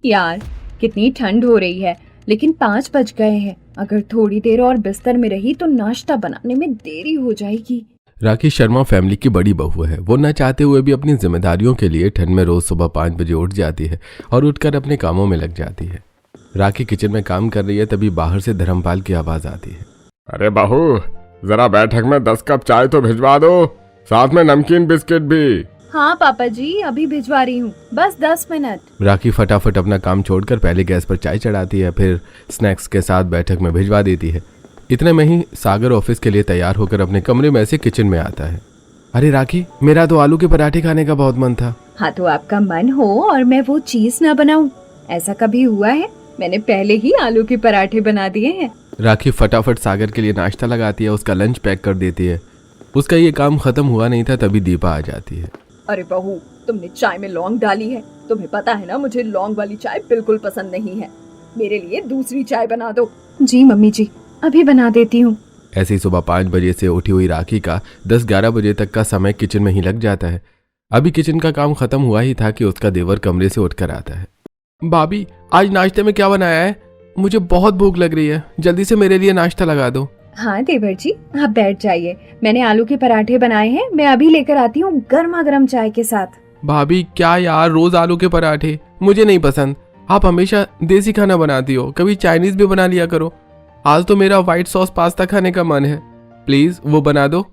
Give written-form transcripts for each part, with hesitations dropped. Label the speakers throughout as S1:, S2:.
S1: यार कितनी ठंड हो रही है, लेकिन 5 बज गए हैं। अगर थोड़ी देर और बिस्तर में रही तो नाश्ता बनाने में देरी हो जाएगी।
S2: राखी शर्मा फैमिली की बड़ी बहू है। वो न चाहते हुए भी अपनी जिम्मेदारियों के लिए ठंड में रोज सुबह 5 बजे उठ जाती है और उठकर अपने कामों में लग जाती है। राखी किचन में काम कर रही है, तभी बाहर से धर्मपाल की आवाज आती है।
S3: अरे बहू, जरा बैठक में 10 कप चाय तो भिजवा दो, साथ में नमकीन बिस्किट भी।
S1: हाँ पापा जी, अभी भिजवा रही हूँ, बस 10 मिनट।
S2: राखी फटाफट अपना काम छोड़कर पहले गैस पर चाय चढ़ाती है, फिर स्नैक्स के साथ बैठक में भिजवा देती है। इतने में ही सागर ऑफिस के लिए तैयार होकर अपने कमरे में से किचन में आता है। अरे राखी, मेरा तो आलू के पराठे खाने का बहुत मन था।
S1: हाँ तो आपका मन हो और मैं वो चीज ना बनाऊं, ऐसा कभी हुआ है? मैंने पहले ही आलू के पराठे बना दिए हैं।
S2: राखी फटाफट सागर के लिए नाश्ता लगाती है, उसका लंच पैक कर देती है। उसका ये काम खत्म हुआ नहीं था, तभी दीपा आ जाती है।
S4: अरे बहू, तुमने चाय में लौंग डाली है। तुम्हें पता है ना, मुझे लौंग वाली चाय बिल्कुल पसंद नहीं है। मेरे लिए दूसरी चाय बना दो।
S1: जी मम्मी जी, अभी बना देती हूँ।
S2: ऐसे ही सुबह 5 बजे से उठी हुई राखी का 10-11 बजे तक का समय किचन में ही लग जाता है। अभी किचन का काम खत्म हुआ ही था कि उसका देवर कमरे से उठकर आता है। भाभी, आज नाश्ते में क्या बनाया है? मुझे बहुत भूख लग रही है, जल्दी से मेरे लिए नाश्ता लगा दो।
S1: हाँ देवर जी, आप बैठ जाइए। मैंने आलू के पराठे बनाए हैं, मैं अभी लेकर आती हूँ गर्मा गर्म चाय के साथ।
S2: भाभी क्या यार, रोज आलू के पराठे मुझे नहीं पसंद। आप हमेशा देसी खाना बनाती हो, कभी चाइनीज भी बना लिया करो। आज तो मेरा व्हाइट सॉस पास्ता खाने का मन है, प्लीज वो बना दो।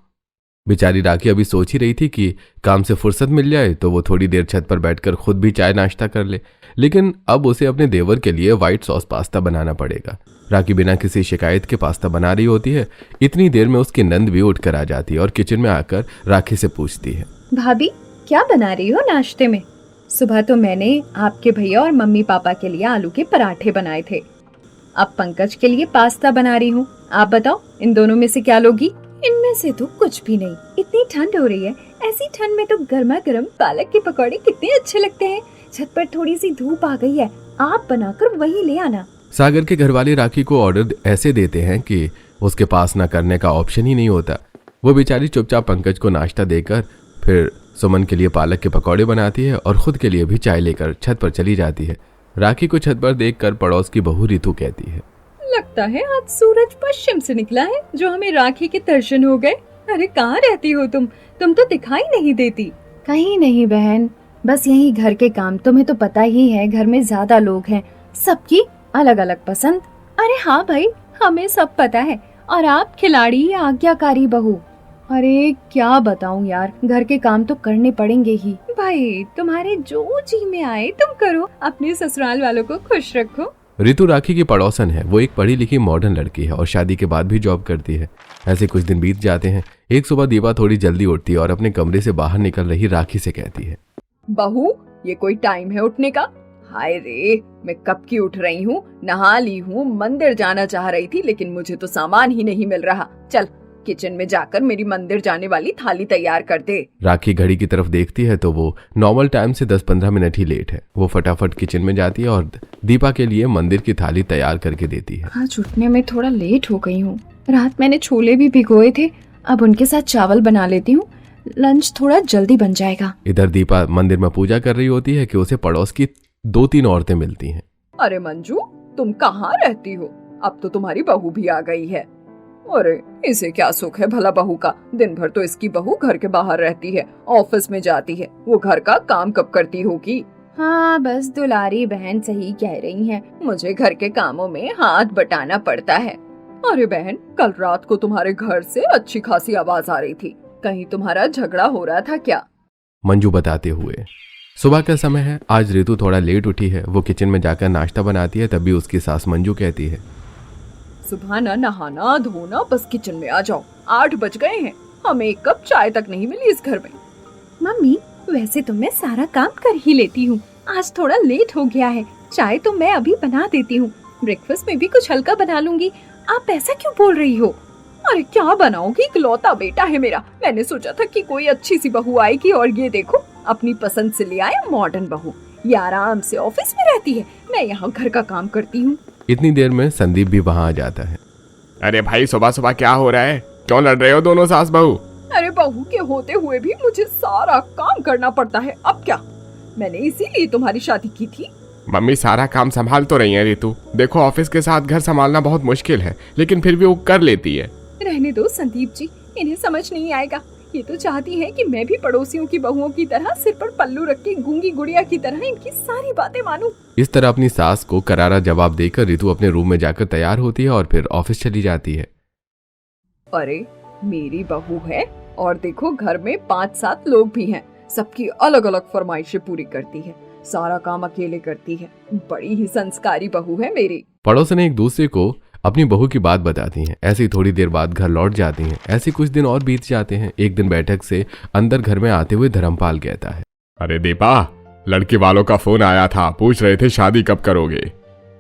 S2: बेचारी राखी अभी सोच ही रही थी कि काम से फुर्सत मिल जाए तो वो थोड़ी देर छत पर बैठकर खुद भी चाय नाश्ता कर ले, लेकिन अब उसे अपने देवर के लिए व्हाइट सॉस पास्ता बनाना पड़ेगा। राखी बिना किसी शिकायत के पास्ता बना रही होती है। इतनी देर में उसकी नंद भी उठकर आ जाती है और किचन में आकर राखी से पूछती है,
S1: भाभी क्या बना रही हो नाश्ते में? सुबह तो मैंने आपके भैया और मम्मी पापा के लिए आलू के पराठे बनाए थे, अब पंकज के लिए पास्ता बना रही हूँ। आप बताओ, इन दोनों में से क्या लोगी? इनमें से तो कुछ भी नहीं। इतनी ठंड हो रही है, ऐसी ठंड में तो गर्मा गर्म पालक के पकौड़े कितने अच्छे लगते हैं। छत पर थोड़ी सी धूप आ गई है, आप बनाकर वही ले आना।
S2: सागर के घरवाले राखी को ऑर्डर ऐसे देते हैं कि उसके पास ना करने का ऑप्शन ही नहीं होता। वो बेचारी चुपचाप पंकज को नाश्ता देकर फिर सुमन के लिए पालक के पकौड़े बनाती है और खुद के लिए भी चाय लेकर छत पर चली जाती है। राखी को छत पर देखकर पड़ोस की बहू रितु कहती है,
S4: लगता है आज सूरज पश्चिम से निकला है, जो हमें राखी के दर्शन हो गए। अरे कहाँ रहती हो तुम तो दिखाई नहीं देती।
S1: कहीं नहीं बहन, बस यही घर के काम। तुम्हें तो पता ही है, घर में ज्यादा लोग हैं, सबकी अलग अलग पसंद।
S4: अरे हाँ भाई, हमें सब पता है। और आप खिलाड़ी या आज्ञाकारी बहू?
S1: अरे क्या बताऊं यार, घर के काम तो करने पड़ेंगे ही।
S4: भाई तुम्हारे जो जी में आए तुम करो, अपने ससुराल वालों को खुश रखो।
S2: रितु राखी की पड़ोसन है। वो एक पढ़ी लिखी मॉडर्न लड़की है और शादी के बाद भी जॉब करती है। ऐसे कुछ दिन बीत जाते हैं। एक सुबह दीपा थोड़ी जल्दी उठती है और अपने कमरे से बाहर निकल रही राखी से कहती है,
S4: बहू ये कोई टाइम है उठने का? हाय रे, मैं कब की उठ रही हूँ, नहा ली हूँ, मंदिर जाना चाह रही थी, लेकिन मुझे तो सामान ही नहीं मिल रहा। चल किचन में जाकर मेरी मंदिर जाने वाली थाली तैयार कर दे।
S2: राखी घड़ी की तरफ देखती है तो वो नॉर्मल टाइम से 10-15 मिनट ही लेट है। वो फटाफट किचन में जाती है और दीपा के लिए मंदिर की थाली तैयार करके देती है।
S1: आज उठने में थोड़ा लेट हो गई हूँ। रात मैंने छोले भी भिगोए थे, अब उनके साथ चावल बना लेती हूँ, लंच थोड़ा जल्दी बन जाएगा।
S2: इधर दीपा मंदिर में पूजा कर रही होती है कि उसे पड़ोस की 2-3 औरतें मिलती हैं।
S4: अरे मंजू, तुम कहाँ रहती हो? अब तो तुम्हारी बहू भी आ गई है। अरे इसे क्या सुख है भला बहू का? दिन भर तो इसकी बहू घर के बाहर रहती है, ऑफिस में जाती है। वो घर का काम कब करती होगी?
S1: हाँ बस दुलारी बहन सही कह रही हैं।
S4: मुझे घर के कामों में हाथ बटाना पड़ता है। अरे बहन, कल रात को तुम्हारे घर से अच्छी खासी आवाज आ रही थी, कहीं तुम्हारा झगड़ा हो रहा था क्या?
S2: मंजू बताते हुए, सुबह का समय है। आज रितु थोड़ा लेट उठी है। वो किचन में जाकर नाश्ता बनाती है, तभी उसकी सास मंजू कहती है,
S4: सुबह न नहाना धोना, बस किचन में आ जाओ। 8 बज गए हैं, हमें एक कप चाय तक नहीं मिली इस घर में।
S1: मम्मी वैसे तो मैं सारा काम कर ही लेती हूँ, आज थोड़ा लेट हो गया है। चाय तो मैं अभी बना देती हूँ, ब्रेकफास्ट में भी कुछ हल्का बना लूंगी। आप ऐसा क्यों बोल रही हो?
S4: अरे क्या बनाओगी, इकलौता बेटा है मेरा। मैंने सोचा था कि कोई अच्छी सी बहू आएगी, और ये देखो अपनी पसंद से ले आए मॉडर्न बहू। ये आराम से ऑफिस में रहती है, मैं यहाँ घर का काम करती हूँ।
S2: इतनी देर में संदीप भी वहाँ आ जाता है।
S3: अरे भाई, सुबह सुबह क्या हो रहा है? क्यों लड़ रहे हो दोनों सास बहू?
S4: अरे बहू के होते हुए भी मुझे सारा काम करना पड़ता है, अब क्या? मैंने इसीलिए तुम्हारी शादी की थी।
S3: मम्मी सारा काम संभाल तो रही है रितु। देखो ऑफिस के साथ घर संभालना बहुत मुश्किल है, लेकिन फिर भी वो कर लेती है।
S4: रहने दो संदीप जी, इन्हें समझ नहीं आएगा। ये तो चाहती है कि मैं भी पड़ोसियों की बहुओं की तरह सिर पर पल्लू रख के गूंगी गुड़िया की तरह इनकी सारी बातें मानूं।
S2: इस तरह अपनी सास को करारा जवाब देकर रितु अपने रूम में जाकर तैयार होती है और फिर ऑफिस चली जाती है।
S4: अरे मेरी बहू है और देखो घर में 5-7 लोग भी हैं, सबकी अलग अलग फरमाइशें पूरी करती है, सारा काम अकेले करती है। बड़ी ही संस्कारी बहू है मेरी।
S2: पड़ोसन एक दूसरे को अपनी बहू की बात बताती हैं। ऐसी थोड़ी देर बाद घर लौट जाती हैं। ऐसे कुछ दिन और बीत जाते हैं। एक दिन बैठक से अंदर घर में आते हुए धर्मपाल कहता है,
S3: अरे दीपा, लड़की वालों का फोन आया था, पूछ रहे थे शादी कब करोगे।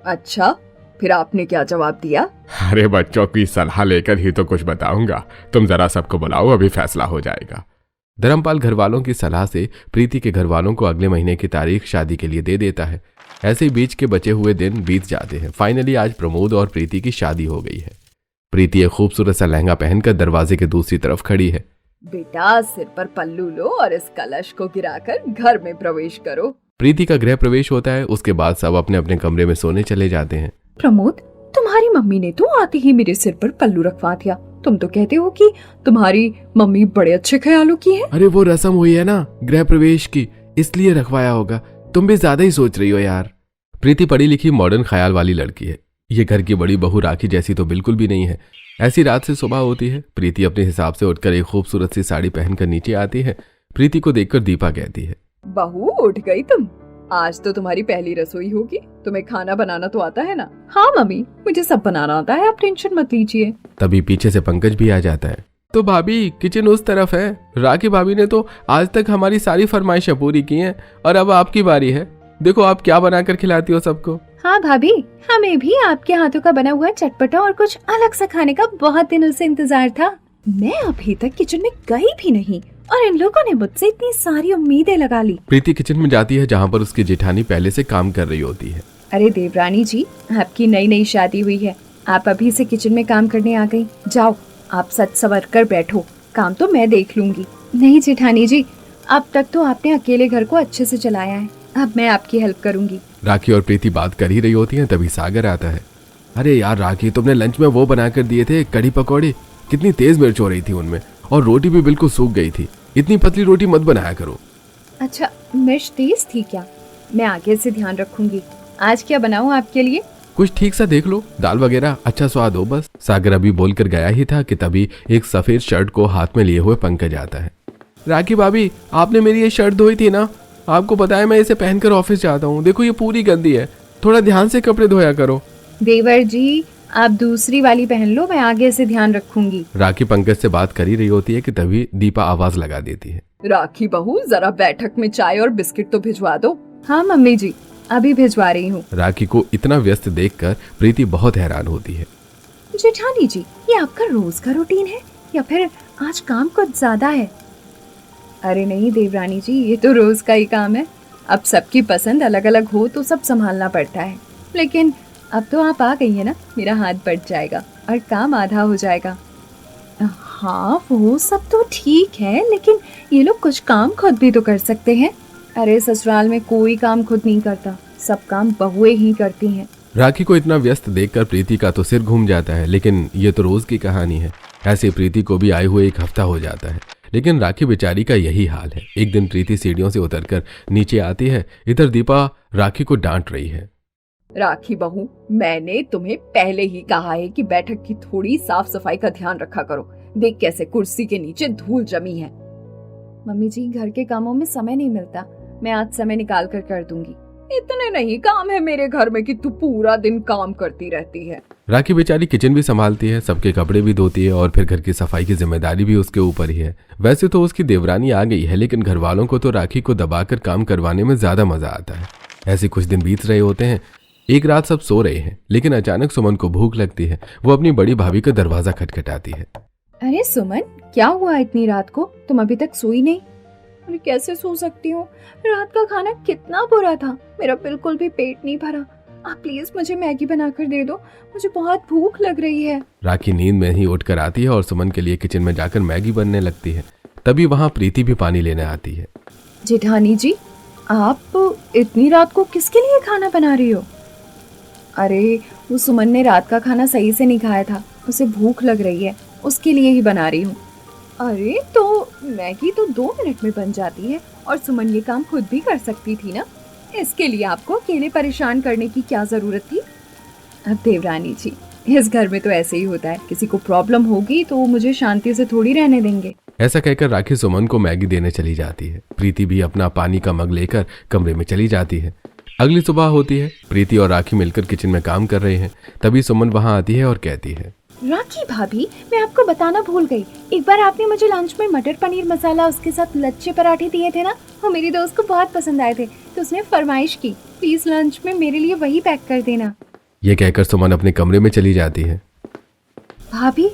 S4: अच्छा, फिर आपने क्या जवाब दिया?
S3: अरे बच्चों की सलाह लेकर ही तो कुछ बताऊंगा, तुम जरा सबको बुलाओ, अभी फैसला हो जाएगा।
S2: धर्मपाल घर वालों की सलाह से प्रीति के घर वालों को अगले महीने की तारीख शादी के लिए दे देता है। ऐसे ही बीच के बचे हुए दिन बीत जाते हैं। फाइनली आज प्रमोद और प्रीति की शादी हो गई है। प्रीति एक खूबसूरत सा लहंगा पहनकर दरवाजे के दूसरी तरफ खड़ी है।
S4: बेटा सिर पर पल्लू लो और इस कलश को गिराकर घर में प्रवेश करो।
S2: प्रीति का गृह प्रवेश होता है। उसके बाद सब अपने अपने कमरे में सोने चले जाते हैं।
S4: प्रमोद, तुम्हारी मम्मी ने तो आते ही मेरे सिर पर पल्लू रखवा दिया। तुम तो कहते हो कि तुम्हारी मम्मी बड़े अच्छे ख्यालों की है।
S2: अरे वो रस्म हुई है ना गृह प्रवेश की, इसलिए रखवाया होगा। तुम भी ज्यादा ही सोच रही हो यार। प्रीति पढ़ी लिखी मॉडर्न ख्याल वाली लड़की है। ये घर की बड़ी बहू राखी जैसी तो बिल्कुल भी नहीं है। ऐसी रात से सुबह होती है। प्रीति अपने हिसाब से उठकर एक खूबसूरत सी साड़ी पहनकर नीचे आती है। प्रीति को देखकर दीपा कहती है,
S4: बहू उठ गई तुम? आज तो तुम्हारी पहली रसोई होगी। तुम्हें खाना बनाना तो आता है ना?
S1: हाँ मम्मी, मुझे सब बनाना आता है, आप टेंशन मत लीजिए।
S2: तभी पीछे से पंकज भी आ जाता है। तो भाभी किचन उस तरफ है। राखी भाभी ने तो आज तक हमारी सारी फरमाइशें पूरी की हैं और अब आपकी बारी है। देखो आप क्या बनाकर खिलाती हो सबको।
S1: हाँ भाभी, हमें भी आपके हाथों का बना हुआ चटपटा और कुछ अलग सा खाने का बहुत दिनों से इंतजार था। मैं अभी तक किचन में गई भी नहीं और इन लोगों ने मुझसे इतनी सारी उम्मीदें लगा ली।
S2: प्रीति किचन में जाती है जहाँ पर उसकी जेठानी पहले से काम कर रही होती है।
S1: अरे देवरानी जी, आपकी नई नई शादी हुई है, आप अभी से किचन में काम करने आ गई। जाओ आप सच संवर कर बैठो, काम तो मैं देख लूंगी। नहीं जेठानी जी, अब तक तो आपने अकेले घर को अच्छे से चलाया है, अब मैं आपकी हेल्प करूंगी।
S2: राखी और प्रीति बात कर ही रही होती हैं, तभी सागर आता है। अरे यार राखी, तुमने लंच में वो बनाकर दिए थे कड़ी पकौड़े, कितनी तेज मिर्च हो रही थी उनमें और रोटी भी बिल्कुल सूख गई थी। इतनी पतली रोटी मत बनाया करो।
S1: अच्छा, मिर्च तेज थी क्या? मैं आगे से ध्यान रखूंगी। आज क्या बनाऊं आपके लिए?
S2: कुछ ठीक सा देख लो, दाल वगैरह, अच्छा स्वाद हो बस। सागर अभी बोलकर गया ही था कि तभी एक सफेद शर्ट को हाथ में लिए हुए पंकज आता है। राखी भाभी, आपने मेरी ये शर्ट धोई थी ना? आपको पता है मैं इसे पहनकर ऑफिस जाता हूँ। देखो ये पूरी गंदी है, थोड़ा ध्यान से कपड़े धोया करो।
S1: देवर जी, आप दूसरी वाली पहन लो, मैं आगे से ध्यान रखूंगी।
S2: राखी पंकज से बात कर ही रही होती है कि तभी दीपा आवाज लगा देती है।
S4: राखी बहू, जरा बैठक में चाय और बिस्किट तो भिजवा दो।
S1: हाँ मम्मी जी, अभी भिजवा रही हूँ।
S2: राखी को इतना व्यस्त देखकर प्रीति बहुत हैरान होती है।
S1: जेठानी जी, ये आपका रोज का रूटीन है या फिर आज काम कुछ ज्यादा है? अरे नहीं देवरानी जी, ये तो रोज का ही काम है। अब सबकी पसंद अलग अलग हो तो सब संभालना पड़ता है, लेकिन अब तो आप आ गई है ना, मेरा हाथ बट जाएगा और काम आधा हो जाएगा। हाँ वो सब तो ठीक है, लेकिन ये लोग कुछ काम खुद भी तो कर सकते हैं। अरे ससुराल में कोई काम खुद नहीं करता, सब काम बहुएं ही करती हैं।
S2: राखी को इतना व्यस्त देखकर प्रीति का तो सिर घूम जाता है, लेकिन ये तो रोज की कहानी है। ऐसे प्रीति को भी आए हुए एक हफ्ता हो जाता है, लेकिन राखी बेचारी का यही हाल है। एक दिन प्रीति सीढ़ियों से उतरकर नीचे आती है। इधर दीपा राखी को डांट रही है।
S4: राखी बहू, मैंने तुम्हें पहले ही कहा है कि बैठक की थोड़ी साफ सफाई का ध्यान रखा करो। देख कैसे कुर्सी के नीचे धूल जमी है।
S1: मम्मी जी, घर के कामों में समय नहीं मिलता, मैं आज समय निकाल कर कर दूंगी।
S4: इतने नहीं काम है मेरे घर में कि तू पूरा दिन काम करती रहती है।
S2: राखी बेचारी किचन भी संभालती है, सबके कपड़े भी धोती है और फिर घर की सफाई की जिम्मेदारी भी उसके ऊपर ही है। वैसे तो उसकी देवरानी आ गई है, लेकिन घर वालों को तो राखी को दबाकर काम करवाने में ज्यादा मजा आता है। ऐसे कुछ दिन बीत रहे होते हैं। एक रात सब सो रहे हैं, लेकिन अचानक सुमन को भूख लगती है। वो अपनी बड़ी भाभी का दरवाजा खटखटाती है।
S1: अरे सुमन, क्या हुआ इतनी रात को? तुम अभी तक सोई नहीं?
S4: अरे कैसे सो सकती हूँ, रात का खाना कितना बुरा था, मेरा बिल्कुल भी पेट नहीं भरा। आप प्लीज मुझे मैगी बनाकर दे दो, मुझे बहुत भूख लग रही है।
S2: राखी नींद में ही उठकर आती है और सुमन के लिए किचन में जाकर मैगी बनने लगती है। तभी वहाँ प्रीति भी पानी लेने आती है।
S1: जेठानी जी, आप इतनी रात को किसके लिए खाना बना रही हो? अरे वो सुमन ने रात का खाना सही से नहीं खाया था, उसे भूख लग रही है, उसके लिए ही बना रही हूँ। अरे तो मैगी तो 2 मिनट में बन जाती है और सुमन ये काम खुद भी कर सकती थी ना, इसके लिए आपको अकेले परेशान करने की क्या जरूरत थी? अब देवरानी जी, इस घर में तो ऐसे ही होता है, किसी को प्रॉब्लम होगी तो वो मुझे शांति से थोड़ी रहने देंगे।
S2: ऐसा कहकर राखी सुमन को मैगी देने चली जाती है। प्रीति भी अपना पानी का मग लेकर कमरे में चली जाती है। अगली सुबह होती है। प्रीति और राखी मिलकर किचन में काम कर रहे हैं। तभी सुमन वहां आती है और कहती है,
S1: राखी भाभी, मैं आपको बताना भूल गई, एक बार आपने मुझे लंच में मटर पनीर मसाला उसके साथ लच्छे पराठे दिए थे ना, वो मेरी दोस्त को बहुत पसंद आए थे, तो उसने फरमाइश की, प्लीज लंच में मेरे लिए वही पैक कर देना।
S2: ये कहकर सुमन अपने कमरे में चली जाती है।
S1: भाभी,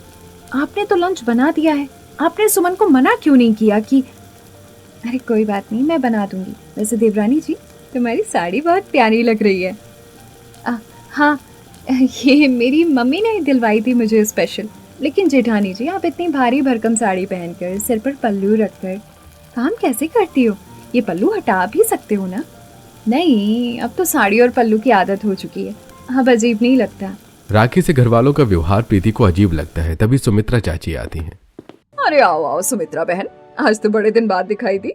S1: आपने तो लंच बना दिया है, आपने सुमन को मना क्यों नहीं किया कि? अरे कोई बात नहीं, मैं बना दूंगी। वैसे देवरानी जी, तुम्हारी साड़ी बहुत प्यारी लग रही है। हाँ, ये मेरी मम्मी ने दिलवाई थी मुझे स्पेशल। लेकिन जेठानी जी, आप इतनी भारी भरकम साड़ी पहनकर, सिर पर पल्लू रखकर काम कैसे करती हो? ये पल्लू हटा भी सकते हो ना? नहीं, अब तो साड़ी और पल्लू की आदत हो चुकी है, अब अजीब नहीं लगता।
S2: राखी से घर वालों का व्यवहार प्रीति को अजीब लगता है। तभी सुमित्रा चाची आती हैं।
S4: अरे आओ आओ सुमित्रा बहन, आज तो बड़े दिन बाद दिखाई दी।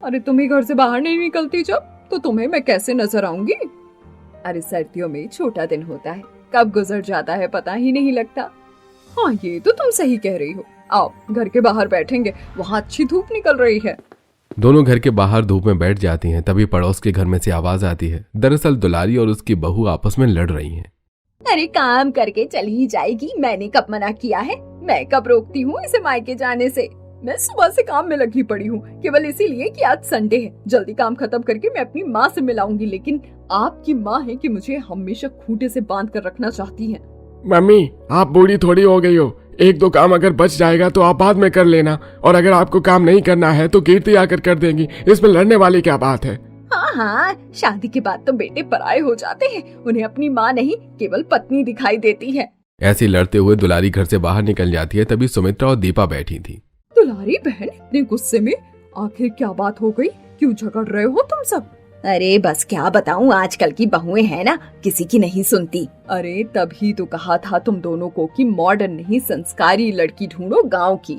S4: अरे तुम ही घर से बाहर नहीं निकलती जब, तो तुम्हें मैं कैसे नजर आऊंगी? अरे सर्दियों में छोटा दिन होता है, कब गुजर जाता है पता ही नहीं लगता। हाँ, ये तो तुम सही कह रही हो। आओ घर के बाहर बैठेंगे, वहाँ अच्छी धूप निकल रही है।
S2: दोनों घर के बाहर धूप में बैठ जाती हैं। तभी पड़ोस के घर में से आवाज आती है। दरअसल दुलारी और उसकी बहू आपस में लड़ रही हैं।
S4: अरे काम करके चली जाएगी, मैंने कब मना किया है? मैं कब रोकती हूँ इसे मायके जाने से? मैं सुबह से काम में लगी पड़ी हूँ, केवल इसीलिए कि आज संडे है। जल्दी काम खत्म करके मैं अपनी माँ से मिलाऊंगी, लेकिन आपकी माँ है कि मुझे हमेशा खूंटे से बांध कर रखना चाहती है।
S3: मम्मी, आप बूढ़ी थोड़ी हो गई हो, 1-2 काम अगर बच जाएगा तो आप बाद में कर लेना, और अगर आपको काम नहीं करना है तो कीर्ति आकर कर देगी, इसमें लड़ने वाली क्या बात है?
S4: हाँ हाँ, शादी के बाद तो बेटे पराये हो जाते हैं, उन्हें अपनी माँ नहीं केवल पत्नी दिखाई देती है।
S2: ऐसे लड़ते हुए दुलारी घर से बाहर निकल जाती है। तभी सुमित्रा और दीपा बैठी थी।
S4: दुलारी बहन, इतने गुस्से में आखिर क्या बात हो गई? क्यों झगड़ रहे हो तुम सब?
S5: अरे बस क्या बताऊं, आजकल की बहुएं हैं ना, किसी की नहीं सुनती।
S4: अरे तभी तो कहा था तुम दोनों को कि मॉडर्न नहीं संस्कारी लड़की ढूंढो गांव की।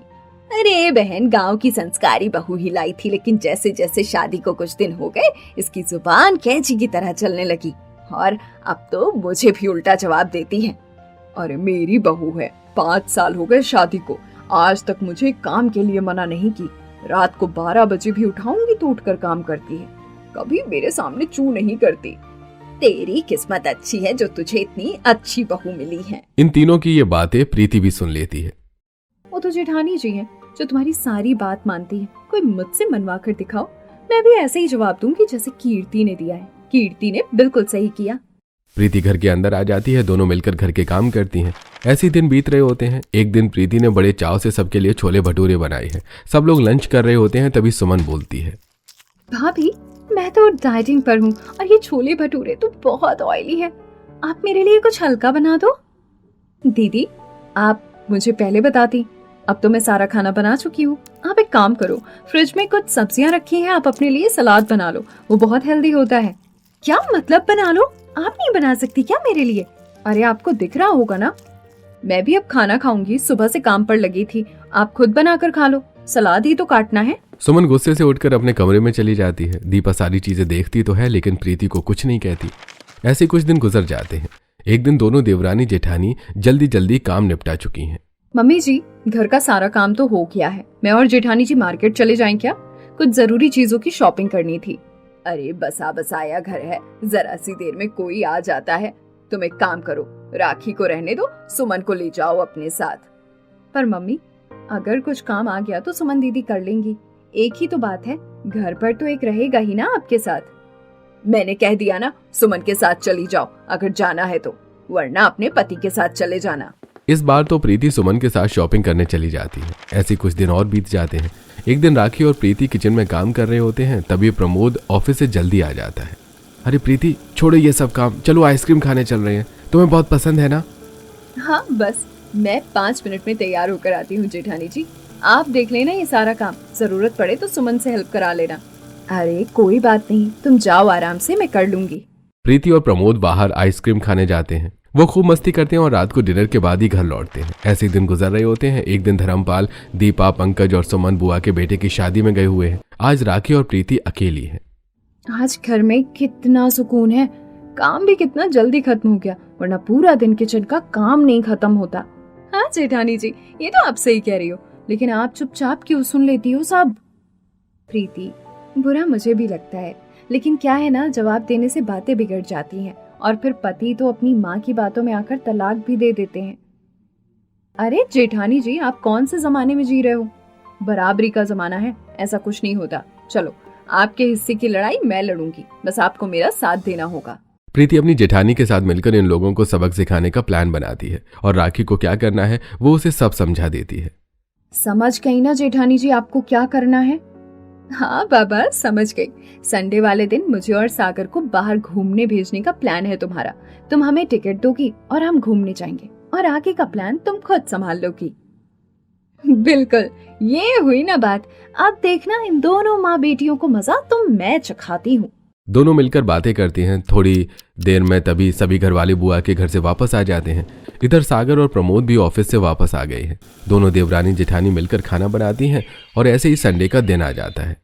S5: अरे बहन, गांव की संस्कारी बहू ही लाई थी, लेकिन जैसे जैसे शादी को कुछ दिन हो गए, इसकी जुबान कैंची की तरह चलने लगी और अब तो मुझे भी उल्टा जवाब देती है।
S4: अरे मेरी बहू है, 5 साल हो गए शादी को, आज तक मुझे काम के लिए मना नहीं की। रात को 12 बजे भी उठाऊंगी तो उठकर काम करती है, कभी मेरे सामने चू नहीं करती।
S5: तेरी किस्मत अच्छी है जो तुझे इतनी अच्छी बहू मिली है।
S2: इन तीनों की ये बातें प्रीति भी सुन लेती है।
S1: वो तो जेठानी जी हैं जो तुम्हारी सारी बात मानती है, कोई मुझसे मनवा कर दिखाओ, मैं भी ऐसे ही जवाब दूंगी जैसे कीर्ति ने दिया है। कीर्ति ने बिल्कुल सही किया।
S2: प्रीति घर के अंदर आ जाती है। दोनों मिलकर घर के काम करती हैं। ऐसे दिन बीत रहे होते हैं। एक दिन प्रीति ने बड़े चाव से सबके लिए छोले भटूरे बनाए हैं। सब लोग लंच कर रहे होते हैं। तभी सुमन बोलती है,
S1: भाभी, मैं तो डाइटिंग पर हूँ और ये छोले भटूरे तो बहुत ऑयली है, आप मेरे लिए कुछ हल्का बना दो। दीदी, आप मुझे पहले बताती, अब तो मैं सारा खाना बना चुकी हूँ। आप एक काम करो, फ्रिज में कुछ सब्जियां रखी हैं, आप अपने लिए सलाद बना लो, वो बहुत हेल्दी होता है। क्या मतलब बना लो? आप नहीं बना सकती क्या मेरे लिए? अरे आपको दिख रहा होगा ना, मैं भी अब खाना खाऊंगी, सुबह से काम पर लगी थी, आप खुद बनाकर खा लो, सलाद ही तो काटना है।
S2: सुमन गुस्से से उठकर अपने कमरे में चली जाती है। दीपा सारी चीजें देखती तो है लेकिन प्रीति को कुछ नहीं कहती। ऐसे कुछ दिन गुजर जाते हैं। एक दिन दोनों देवरानी जेठानी जल्दी जल्दी काम निपटा चुकी हैं।
S1: मम्मी जी, घर का सारा काम तो हो गया है, मैं और जेठानी जी मार्केट चले जाएं क्या? कुछ जरूरी चीजों की शॉपिंग करनी थी।
S4: अरे बसा बसाया घर है, जरा सी देर में कोई आ जाता है। तुम एक काम करो, राखी को रहने दो, सुमन को ले जाओ अपने साथ।
S1: पर मम्मी, अगर कुछ काम आ गया तो सुमन दीदी कर लेंगी, एक ही तो बात है, घर पर तो एक रहेगा ही ना आपके साथ।
S4: मैंने कह दिया ना, सुमन के साथ चली जाओ अगर जाना है तो, वरना अपने पति के साथ चले जाना।
S2: इस बार तो प्रीति सुमन के साथ शॉपिंग करने चली जाती है। ऐसे कुछ दिन और बीत जाते हैं। एक दिन राखी और प्रीति किचन में काम कर रहे होते हैं। तभी प्रमोद ऑफिस से जल्दी आ जाता है। अरे प्रीति, छोड़ो ये सब काम, चलो आइसक्रीम खाने चल रहे हैं, तुम्हें बहुत पसंद है ना?
S1: हाँ बस, मैं 5 मिनट में तैयार होकर आती हूँ जेठानी जी, आप देख लेना ये सारा काम, जरूरत पड़े तो सुमन से हेल्प करा लेना। अरे कोई बात नहीं, तुम जाओ आराम से, मैं कर लूंगी।
S2: प्रीति और प्रमोद बाहर आइसक्रीम खाने जाते हैं। वो खूब मस्ती करते हैं और रात को डिनर के बाद ही घर लौटते हैं। ऐसे ही दिन गुजर रहे होते हैं। एक दिन धर्मपाल, दीपा, पंकज और सुमन बुआ के बेटे की शादी में गए हुए हैं। आज राखी और प्रीति अकेली है।
S1: आज घर में कितना सुकून है, काम भी कितना जल्दी खत्म हो गया, वरना पूरा दिन किचन का काम नहीं खत्म होता। हाँ जेठानी जी, ये तो आप सही कह रही हो, लेकिन आप चुपचाप क्यों सुन लेती हो सब? प्रीति, बुरा मुझे भी लगता है, लेकिन क्या है ना, जवाब देने से बातें बिगड़ जाती हैं और फिर पति तो अपनी माँ की बातों में आकर तलाक भी दे देते हैं। अरे जेठानी जी, आप कौन से जमाने में जी रहे हो? बराबरी का जमाना है, ऐसा कुछ नहीं होता। चलो, आपके हिस्से की लड़ाई मैं लड़ूंगी, बस आपको मेरा साथ देना होगा।
S2: प्रीति अपनी जेठानी के साथ मिलकर इन लोगों को सबक सिखाने का प्लान बनाती है और राखी को क्या करना है वो उसे सब समझा देती है।
S1: समझ गई ना जेठानी जी, आपको क्या करना है? हाँ बाबा, समझ गई। संडे वाले दिन मुझे और सागर को बाहर घूमने भेजने का प्लान है तुम्हारा। तुम हमें टिकट दोगी और हम घूमने जाएंगे, और आगे का प्लान तुम खुद संभाल लोगी। बिल्कुल, ये हुई ना बात। अब देखना, इन दोनों माँ बेटियों को मजा तो मैं चखाती हूँ।
S2: दोनों मिलकर बातें करती हैं। थोड़ी देर में तभी सभी घरवाले बुआ के घर से वापस आ जाते हैं। इधर सागर और प्रमोद भी ऑफिस से वापस आ गए हैं। दोनों देवरानी जेठानी मिलकर खाना बनाती हैं और ऐसे ही संडे का दिन आ जाता है।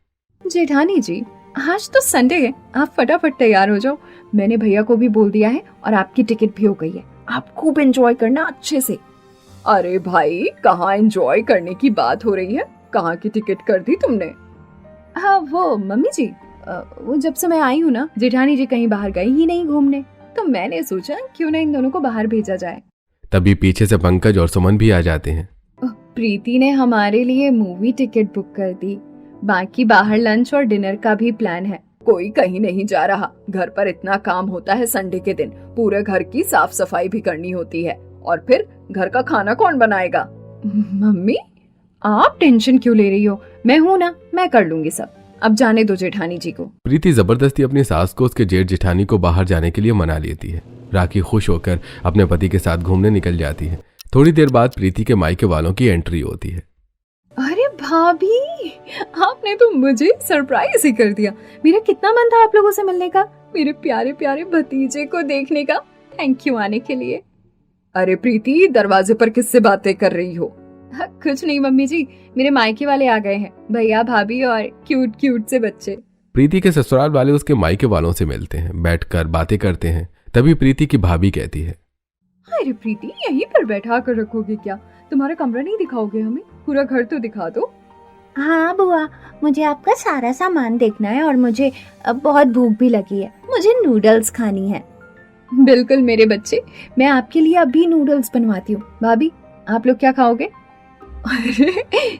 S1: जेठानी जी, आज तो संडे है, आप फटाफट तैयार हो जाओ। मैंने भैया को भी बोल दिया है और आपकी टिकट भी हो गई है। आप खूब एंजॉय करना अच्छे से।
S4: अरे भाई, कहाँ एंजॉय करने की बात हो रही है? कहाँ की टिकट कर दी तुमने?
S1: हाँ वो मम्मी जी, वो जब से मैं आई हूँ ना, जेठानी जी कहीं बाहर गई ही नहीं घूमने, तो मैंने सोचा क्यों ना इन दोनों को बाहर भेजा जाए।
S2: तभी पीछे से पंकज और सुमन भी आ जाते हैं।
S1: प्रीति ने हमारे लिए मूवी टिकट बुक कर दी, बाकी बाहर लंच और डिनर का भी प्लान है।
S4: कोई कहीं नहीं जा रहा। घर पर इतना काम होता है संडे के दिन, पूरे घर की साफ सफाई भी करनी होती है, और फिर घर का खाना कौन बनाएगा?
S1: मम्मी, आप टेंशन क्यों ले रही हो? मैं हूँ ना, मैं कर लूंगी सब। अब जाने दो जेठानी जी को।
S2: प्रीति जबरदस्ती अपनी सास को उसके जेठ जेठानी को बाहर जाने के लिए मना लेती है। राखी खुश होकर अपने पति के साथ घूमने निकल जाती है। थोड़ी देर बाद प्रीति के मायके वालों की एंट्री होती है।
S1: अरे भाभी, आपने तो मुझे सरप्राइज ही कर दिया। मेरा कितना मन था आप लोगों से मिलने का, मेरे प्यारे प्यारे भतीजे को देखने का। थैंक यू आने के लिए।
S4: अरे प्रीति, दरवाजे पर किससे बातें कर रही हो?
S1: कुछ नहीं मम्मी जी, मेरे मायके वाले आ गए हैं, भैया भाभी और क्यूट क्यूट से बच्चे।
S2: प्रीति के ससुराल वाले उसके मायके वालों से मिलते हैं, बैठकर बातें करते हैं। तभी प्रीति की भाभी कहती है,
S1: अरे प्रीति, यहीं पर बैठा कर रखोगे क्या? तुम्हारा कमरा नहीं दिखाओगे हमें? पूरा घर तो दिखा दो।
S5: हाँ बुआ, मुझे आपका सारा सामान देखना है और मुझे अब बहुत भूख भी लगी है। मुझे नूडल्स खानी है।
S1: बिल्कुल मेरे बच्चे, मैं आपके लिए अभी नूडल्स बनवाती हूँ। भाभी, आप लोग क्या खाओगे? अरे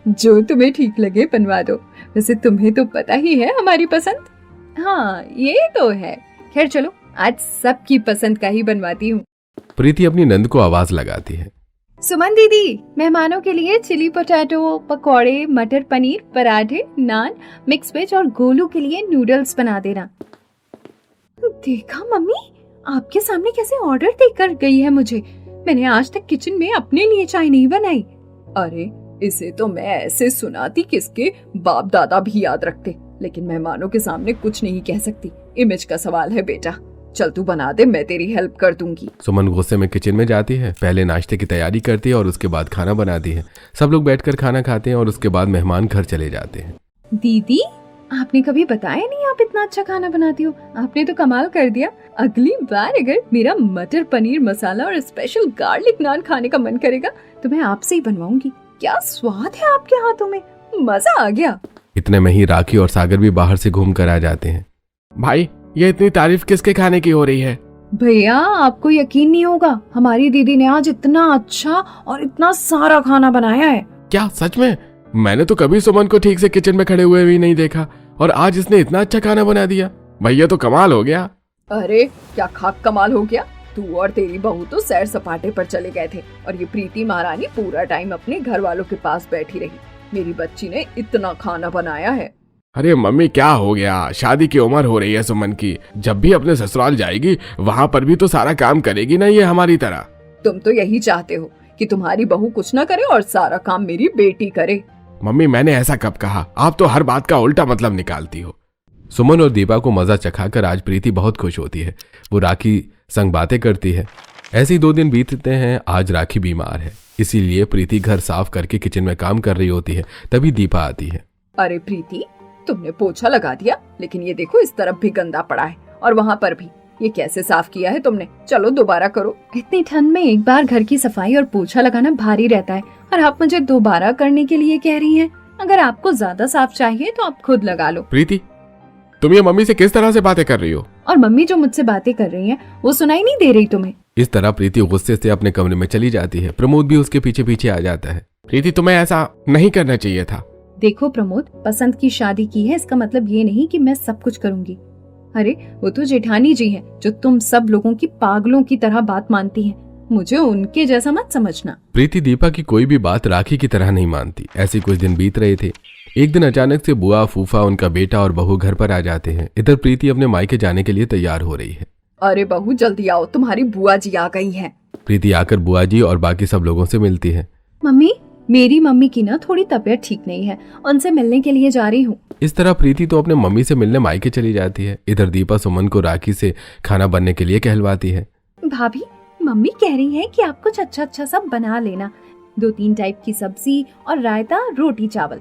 S1: जो तुम्हें ठीक लगे बनवा दो। वैसे तुम्हें तो पता ही है हमारी पसंद। हाँ ये तो है। खैर चलो, आज सबकी पसंद का ही बनवाती हूँ।
S2: प्रीति अपनी नंद को आवाज लगाती है,
S1: सुमन दीदी, मेहमानों के लिए चिली पोटैटो, पकौड़े, मटर पनीर, पराठे, नान, मिक्स वेज और गोलू के लिए नूडल्स बना देना। देखा मम्मी, आपके सामने कैसे ऑर्डर देकर गई है मुझे। मैंने आज तक किचन में अपने लिए चाय नहीं बनाई।
S4: अरे इसे तो मैं ऐसे सुनाती किसके बाप दादा भी याद रखते, लेकिन मेहमानों के सामने कुछ नहीं कह सकती। इमेज का सवाल है बेटा। चल तू बना दे, मैं तेरी हेल्प कर दूंगी।
S2: सुमन गुस्से में किचन में जाती है। पहले नाश्ते की तैयारी करती है और उसके बाद खाना बनाती है। सब लोग बैठकर खाना खाते हैं और उसके बाद मेहमान घर चले जाते हैं।
S1: दीदी, आपने कभी बताया नहीं आप इतना अच्छा खाना बनाती हो। आपने तो कमाल कर दिया। अगली बार अगर मेरा मटर पनीर मसाला और स्पेशल गार्लिक नान खाने का मन करेगा तो मैं आपसे ही बनवाऊंगी। क्या स्वाद है आपके हाथों में, मजा आ गया।
S2: इतने में ही राखी और सागर भी बाहर से घूम कर आ जाते हैं।
S3: भाई, ये इतनी तारीफ किसके खाने की हो रही है?
S1: भैया, आपको यकीन नहीं होगा, हमारी दीदी ने आज इतना अच्छा और इतना सारा खाना बनाया है।
S3: क्या सच में? मैंने तो कभी सुमन को ठीक से किचन में खड़े हुए भी नहीं देखा, और आज इसने इतना अच्छा खाना बना दिया। भैया तो कमाल हो गया।
S4: अरे क्या खाक कमाल हो गया। तू और तेरी बहू तो सैर सपाटे पर चले गए थे और ये प्रीति महारानी पूरा टाइम अपने घर वालों के पास बैठी रही। मेरी बच्ची ने इतना खाना बनाया है।
S3: अरे मम्मी, क्या हो गया? शादी की उम्र हो रही है सुमन की। जब भी अपने ससुराल जाएगी वहाँ पर भी तो सारा काम करेगी ना, ये हमारी तरह।
S4: तुम तो यही चाहते हो कि तुम्हारी बहू कुछ न करे और सारा काम मेरी बेटी करे।
S3: मम्मी, मैंने ऐसा कब कहा? आप तो हर बात का उल्टा मतलब निकालती हो।
S2: सुमन और दीपा को मजा चखाकर आज प्रीति बहुत खुश होती है। वो राखी संग बातें करती है। ऐसे ही 2 दिन बीतते हैं। आज राखी बीमार है, इसीलिए प्रीति घर साफ करके किचन में काम कर रही होती है। तभी दीपा आती है।
S4: अरे प्रीति, तुमने पोछा लगा दिया, लेकिन ये देखो इस तरफ भी गंदा पड़ा है और वहाँ पर भी। ये कैसे साफ किया है तुमने? चलो दोबारा करो।
S1: इतनी ठंड में एक बार घर की सफाई और पोछा लगाना भारी रहता है और आप मुझे दोबारा करने के लिए कह रही हैं। अगर आपको ज्यादा साफ चाहिए तो आप खुद लगा लो।
S2: प्रीति, तुम ये मम्मी से किस तरह से बातें कर रही हो?
S1: और मम्मी जो मुझसे बातें कर रही हैं वो सुनाई नहीं दे रही तुम्हें?
S2: इस तरह प्रीति गुस्से से अपने कमरे में चली जाती है। प्रमोद भी उसके पीछे पीछे आ जाता है।
S3: प्रीति, तुम्हें ऐसा नहीं करना चाहिए था।
S1: देखो प्रमोद, पसंद की शादी की है, इसका मतलब ये नहीं कि मैं सब कुछ करूंगी। अरे वो तो जेठानी जी हैं जो तुम सब लोगों की पागलों की तरह बात मानती हैं। मुझे उनके जैसा मत समझना।
S2: प्रीति दीपा की कोई भी बात राखी की तरह नहीं मानती। ऐसे कुछ दिन बीत रहे थे। एक दिन अचानक से बुआ, फूफा, उनका बेटा और बहू घर पर आ जाते हैं। इधर प्रीति अपने मायके जाने के लिए तैयार हो रही है।
S4: अरे बहू जल्दी आओ, तुम्हारी बुआ जी आ गई हैं।
S2: प्रीति आकर बुआ जी और बाकी सब लोगों से मिलती है।
S1: मम्मी, मेरी मम्मी की ना थोड़ी तबीयत ठीक नहीं है, उनसे मिलने के लिए जा रही हूँ।
S2: इस तरह प्रीति तो अपने मम्मी से मिलने मायके चली जाती है। इधर दीपा सुमन को राखी से खाना बनने के लिए कहलवाती है।
S1: भाभी, मम्मी कह रही है कि आप कुछ अच्छा अच्छा सब बना लेना, 2-3 टाइप की सब्जी और रायता, रोटी चावल।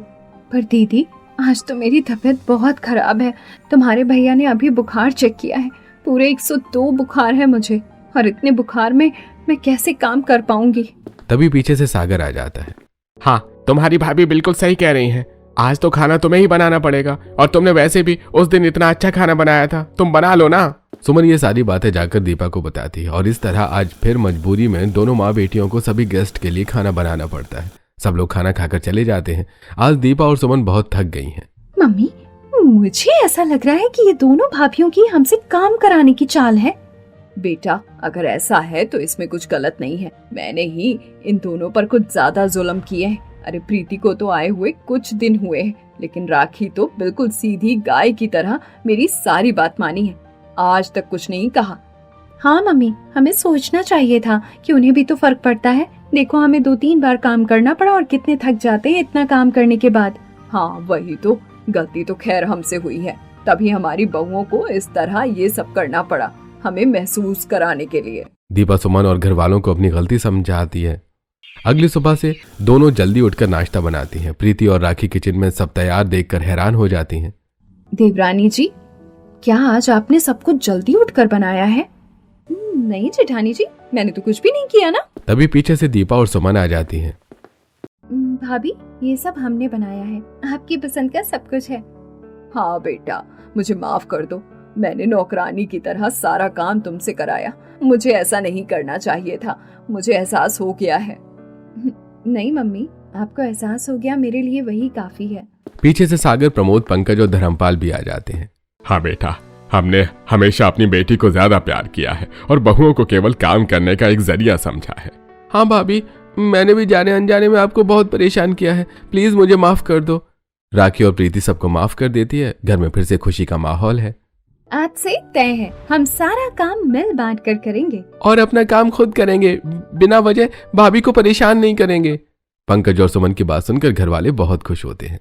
S1: पर दीदी, आज तो मेरी तबीयत बहुत खराब है। तुम्हारे भैया ने अभी बुखार चेक किया है, पूरे 102 बुखार है मुझे, और इतने बुखार में मैं कैसे काम कर पाऊंगी।
S2: तभी पीछे से सागर आ जाता है।
S3: हाँ, तुम्हारी भाभी बिल्कुल सही कह रही हैं। आज तो खाना तुम्हें ही बनाना पड़ेगा, और तुमने वैसे भी उस दिन इतना अच्छा खाना बनाया था, तुम बना लो ना।
S2: सुमन ये सारी बातें जाकर दीपा को बताती है और इस तरह आज फिर मजबूरी में दोनों माँ बेटियों को सभी गेस्ट के लिए खाना बनाना पड़ता है। सब लोग खाना खाकर चले जाते हैं। आज दीपा और सुमन बहुत थक गई हैं।
S1: मम्मी, मुझे ऐसा लग रहा है कि ये दोनों भाभियों की हमसे काम कराने की चाल है।
S4: बेटा, अगर ऐसा है तो इसमें कुछ गलत नहीं है। मैंने ही इन दोनों पर कुछ ज्यादा जुल्म किए हैं। अरे प्रीति को तो आए हुए कुछ दिन हुए हैं, लेकिन राखी तो बिल्कुल सीधी गाय की तरह मेरी सारी बात मानी है। आज तक कुछ नहीं कहा।
S1: हाँ मम्मी, हमें सोचना चाहिए था कि उन्हें भी तो फर्क पड़ता है। देखो, हमें 2-3 बार काम करना पड़ा और कितने थक जाते हैं इतना काम करने के बाद।
S4: हाँ वही तो, गलती तो खैर हमसे हुई है, तभी हमारी बहुओं को इस तरह ये सब करना पड़ा, हमें महसूस कराने के लिए।
S2: दीपा सुमन और घर वालों को अपनी गलती समझाती है। अगली सुबह से दोनों जल्दी उठकर नाश्ता बनाती हैं। प्रीति और राखी किचन में सब तैयार देखकर हैरान हो जाती हैं।
S1: देवरानी जी, क्या आज आपने सब कुछ जल्दी उठकर बनाया है?
S4: नहीं जेठानी जी, मैंने तो कुछ भी नहीं किया ना।
S2: तभी पीछे से दीपा और सुमन आ जाती हैं।
S1: भाभी, ये सब हमने बनाया है, आपकी पसंद का सब कुछ है।
S4: हाँ बेटा, मुझे माफ कर दो, मैंने नौकरानी की तरह सारा काम तुमसे कराया। मुझे ऐसा नहीं करना चाहिए था, मुझे एहसास हो गया है।
S1: नहीं मम्मी, आपको एहसास हो गया, मेरे लिए वही काफी है।
S2: पीछे से सागर, प्रमोद, पंकज और धर्मपाल भी आ जाते हैं।
S3: हाँ बेटा, हमने हमेशा अपनी बेटी को ज्यादा प्यार किया है और बहुओं को केवल काम करने का एक जरिया समझा है।
S2: हाँ भाभी, मैंने भी जाने अनजाने में आपको बहुत परेशान किया है, प्लीज मुझे माफ कर दो। राखी और प्रीति सबको माफ कर देती है। घर में फिर से खुशी का माहौल है।
S1: आज से तय है, हम सारा काम मिल बांट कर करेंगे
S2: और अपना काम खुद करेंगे, बिना वजह भाभी को परेशान नहीं करेंगे। पंकज और सुमन की बात सुनकर घर वाले बहुत खुश होते हैं।